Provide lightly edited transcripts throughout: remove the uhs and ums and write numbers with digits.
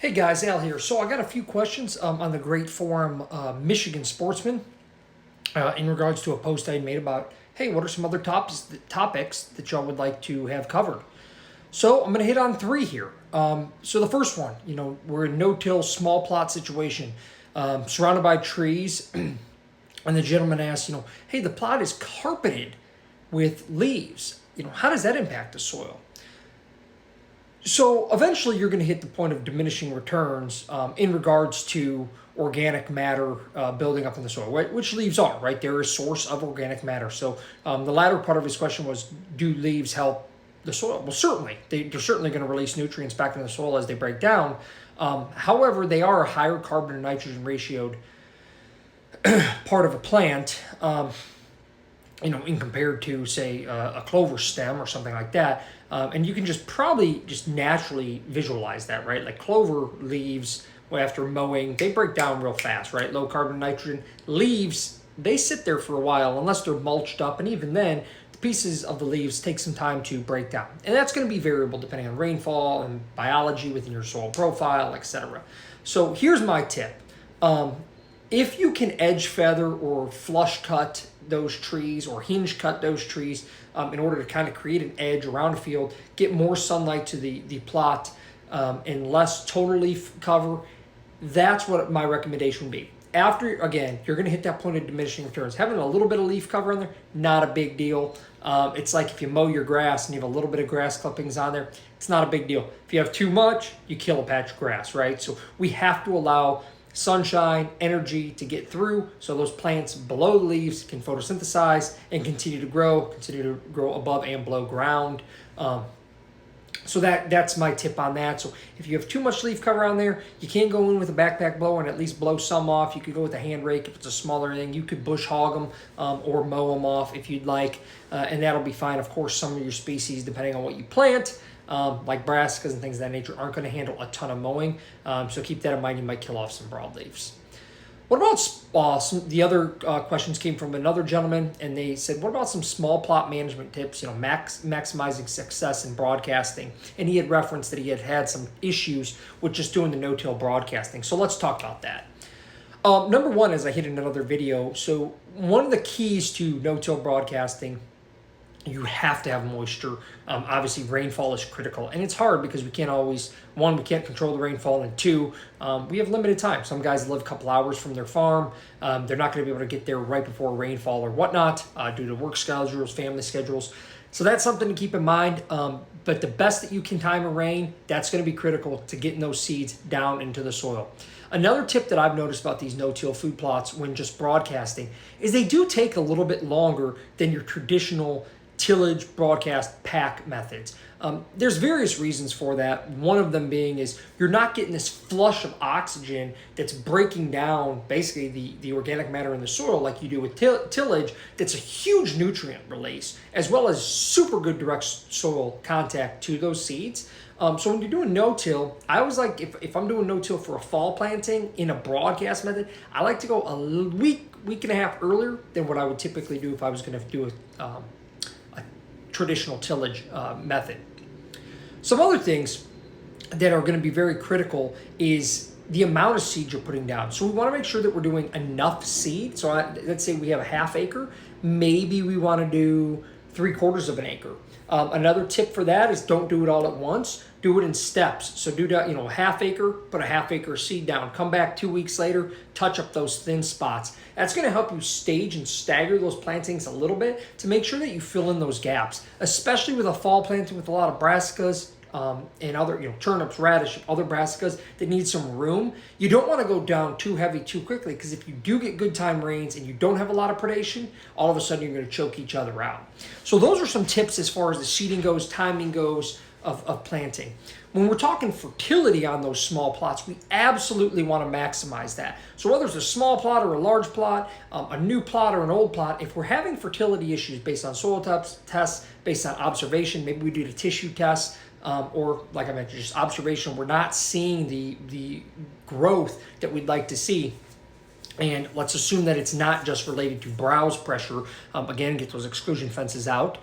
Hey guys, Al here. So I got a few questions on the great forum Michigan Sportsman in regards to a post I made about, hey, what are some other topics that y'all would like to have covered? So I'm going to hit on three here. So the first one, we're in no-till small plot situation, surrounded by trees, and the gentleman asked, hey, the plot is carpeted with leaves. How does that impact the soil? So eventually, you're going to hit the point of diminishing returns in regards to organic matter building up in the soil, right? Which leaves are, right? They're a source of organic matter. So the latter part of his question was, do leaves help the soil? Well, certainly. They're certainly going to release nutrients back into the soil as they break down. However, they are a higher carbon and nitrogen ratioed part of a plant. In compared to, say, a clover stem or something like that. And you can probably naturally visualize that, right? Like clover leaves, after mowing, they break down real fast, right? Low carbon nitrogen. Leaves, they sit there for a while unless they're mulched up. And even then, the pieces of the leaves take some time to break down. And that's going to be variable depending on rainfall and biology within your soil profile, etc. So here's my tip. If you can edge feather or flush cut those trees or hinge cut those trees in order to kind of create an edge around a field, get more sunlight to the plot and less total leaf cover, that's what my recommendation would be. After, again, you're going to hit that point of diminishing returns. Having a little bit of leaf cover in there, not a big deal. It's like if you mow your grass and you have a little bit of grass clippings on there, it's not a big deal. If you have too much, you kill a patch of grass, right? So we have to allow sunshine, energy to get through so those plants below the leaves can photosynthesize and continue to grow above and below ground. So that's my tip on that. So if you have too much leaf cover on there, you can go in with a backpack blower and at least blow some off. You could go with a hand rake if it's a smaller thing. You could bush hog them or mow them off if you'd like, and that'll be fine. Of course, some of your species, depending on what you plant, like brassicas and things of that nature, aren't going to handle a ton of mowing. So keep that in mind. You might kill off some broadleaves. What about the other questions came from another gentleman, and they said, what about some small plot management tips, maximizing success in broadcasting? And he had referenced that he had some issues with just doing the no-till broadcasting. So let's talk about that. Number one, as I hit in another video, so one of the keys to no-till broadcasting, you have to have moisture. Obviously, rainfall is critical. And it's hard because we can't always, one, we can't control the rainfall, and two, we have limited time. Some guys live a couple hours from their farm. They're not going to be able to get there right before rainfall or whatnot due to work schedules, family schedules. So that's something to keep in mind. But the best that you can time a rain, that's going to be critical to getting those seeds down into the soil. Another tip that I've noticed about these no-till food plots when just broadcasting is they do take a little bit longer than your traditional tillage broadcast pack methods. There's various reasons for that. One of them being is you're not getting this flush of oxygen that's breaking down basically the organic matter in the soil like you do with tillage. That's a huge nutrient release, as well as super good direct soil contact to those seeds. So when you're doing no-till, I always like, if I'm doing no-till for a fall planting in a broadcast method, I like to go a week and a half earlier than what I would typically do if I was going to do a traditional tillage method. Some other things that are going to be very critical is the amount of seed you're putting down. So we want to make sure that we're doing enough seed. So let's say we have a half acre. Maybe we want to do 3/4 of an acre. Another tip for that is don't do it all at once. Do it in steps. So do that, a half acre, put a half acre seed down. Come back 2 weeks later, touch up those thin spots. That's going to help you stage and stagger those plantings a little bit to make sure that you fill in those gaps, especially with a fall planting with a lot of brassicas and other, turnips, radish, other brassicas that need some room. You don't want to go down too heavy too quickly, because if you do get good time rains and you don't have a lot of predation, all of a sudden you're going to choke each other out. So those are some tips as far as the seeding goes, timing goes, of planting. When we're talking fertility on those small plots, we absolutely want to maximize that. So whether it's a small plot or a large plot, a new plot or an old plot, if we're having fertility issues based on soil tests, based on observation, maybe we did a tissue test, or like I mentioned, just observation, we're not seeing the growth that we'd like to see. And let's assume that it's not just related to browse pressure. Again, get those exclusion fences out.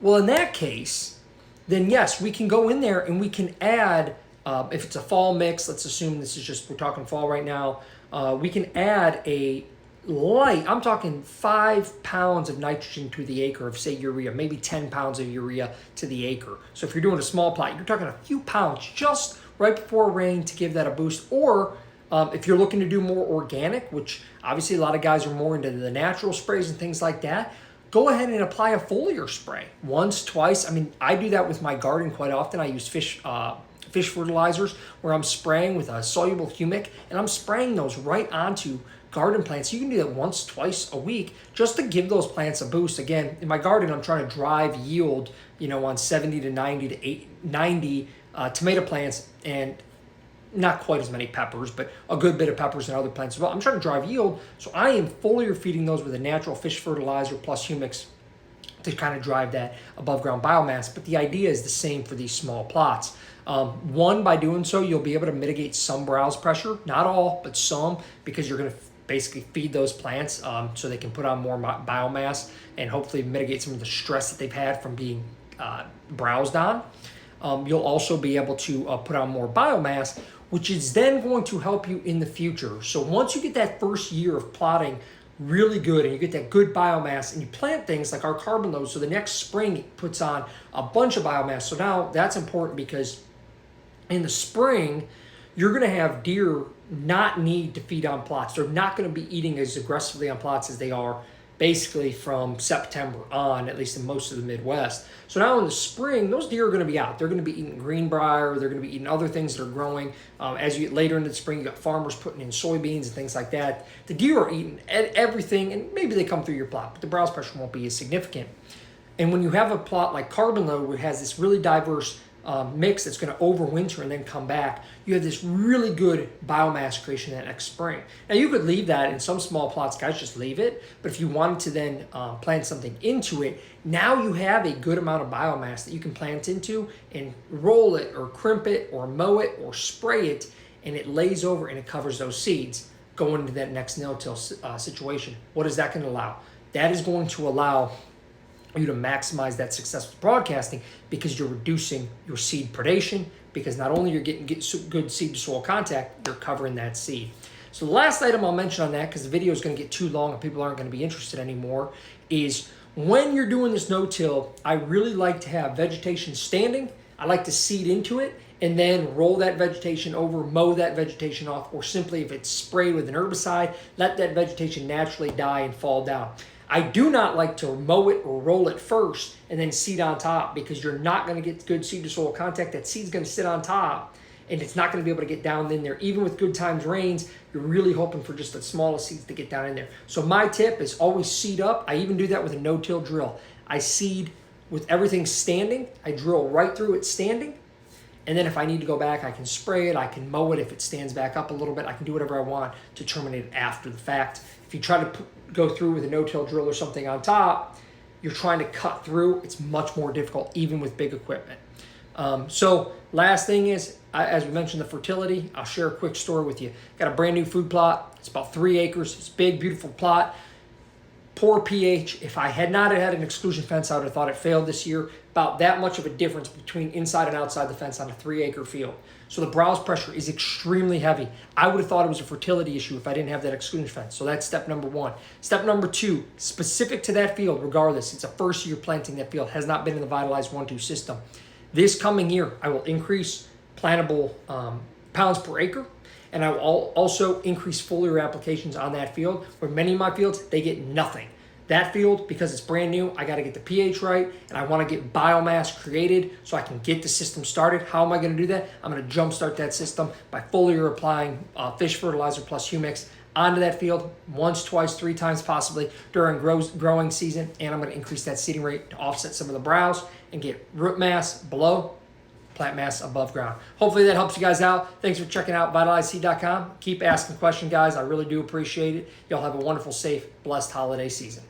Well, in that case, then yes, we can go in there and we can add If it's a fall mix, let's assume this is just, we're talking fall right now, we can add a light, I'm talking 5 pounds of nitrogen to the acre of, say, urea, maybe 10 pounds of urea to the acre. So if you're doing a small plot, you're talking a few pounds just right before rain to give that a boost. Or if you're looking to do more organic, which obviously a lot of guys are more into the natural sprays and things like that, go ahead and apply a foliar spray once, twice. I mean, I do that with my garden quite often. I use fish fertilizers where I'm spraying with a soluble humic, and I'm spraying those right onto garden plants. You can do that once, twice a week just to give those plants a boost. Again, in my garden, I'm trying to drive yield, on 70 to 90 to 90 tomato plants, and not quite as many peppers, but a good bit of peppers and other plants as well. I'm trying to drive yield, so I am foliar feeding those with a natural fish fertilizer plus humics to kind of drive that above ground biomass. But the idea is the same for these small plots. One, by doing so, you'll be able to mitigate some browse pressure, not all, but some, because you're going to basically feed those plants so they can put on more biomass and hopefully mitigate some of the stress that they've had from being browsed on. You'll also be able to put on more biomass, which is then going to help you in the future. So once you get that first year of plotting really good and you get that good biomass and you plant things like our carbon load, so the next spring it puts on a bunch of biomass. So now that's important because in the spring, you're going to have deer not need to feed on plots. They're not going to be eating as aggressively on plots as they are basically from September on, at least in most of the Midwest. So now in the spring, those deer are going to be out. They're going to be eating greenbrier. They're going to be eating other things that are growing. As you get later into the spring, you got farmers putting in soybeans and things like that. The deer are eating everything, and maybe they come through your plot, but the browse pressure won't be as significant. And when you have a plot like Carbon Load, which has this really diverse mix that's going to overwinter and then come back, you have this really good biomass creation that next spring. Now you could leave that in some small plots, guys, just leave it. But if you wanted to then plant something into it, now you have a good amount of biomass that you can plant into and roll it or crimp it or mow it or spray it, and it lays over and it covers those seeds going into that next no-till situation. What is that going to allow? That is going to allow you to maximize that success with broadcasting because you're reducing your seed predation, because not only you're getting good seed to soil contact, you're covering that seed. So the last item I'll mention on that, because the video is going to get too long and people aren't going to be interested anymore, is when you're doing this no-till, I really like to have vegetation standing. I like to seed into it and then roll that vegetation over, mow that vegetation off, or simply if it's sprayed with an herbicide, let that vegetation naturally die and fall down. I do not like to mow it or roll it first and then seed on top, because you're not going to get good seed to soil contact. That seed's going to sit on top and it's not going to be able to get down in there. Even with good times rains, you're really hoping for just the smallest seeds to get down in there. So my tip is always seed up. I even do that with a no-till drill. I seed with everything standing. I drill right through it standing. And then if I need to go back, I can spray it. I can mow it if it stands back up a little bit. I can do whatever I want to terminate it after the fact. If you try to go through with a no-till drill or something on top, you're trying to cut through. It's much more difficult, even with big equipment. So last thing is, as we mentioned, the fertility. I'll share a quick story with you. Got a brand new food plot. It's about 3 acres. It's a big, beautiful plot. Poor pH. If I had not had an exclusion fence, I would have thought it failed this year. About that much of a difference between inside and outside the fence on a 3-acre field. So the browse pressure is extremely heavy. I would have thought it was a fertility issue if I didn't have that exclusion fence. So that's step number 1. Step number 2, specific to that field, regardless, it's a first year planting that field, has not been in the Vitalize 1-2 system. This coming year, I will increase plantable pounds per acre. And I will also increase foliar applications on that field, where many of my fields, they get nothing. That field, because it's brand new, I got to get the pH right, and I want to get biomass created so I can get the system started. How am I going to do that? I'm going to jumpstart that system by foliar applying fish fertilizer plus humics onto that field once, twice, 3 times possibly during growing season, and I'm going to increase that seeding rate to offset some of the browse and get root mass below, plant mass above ground. Hopefully that helps you guys out. Thanks for checking out vitalizeseed.com. Keep asking questions, guys. I really do appreciate it. Y'all have a wonderful, safe, blessed holiday season.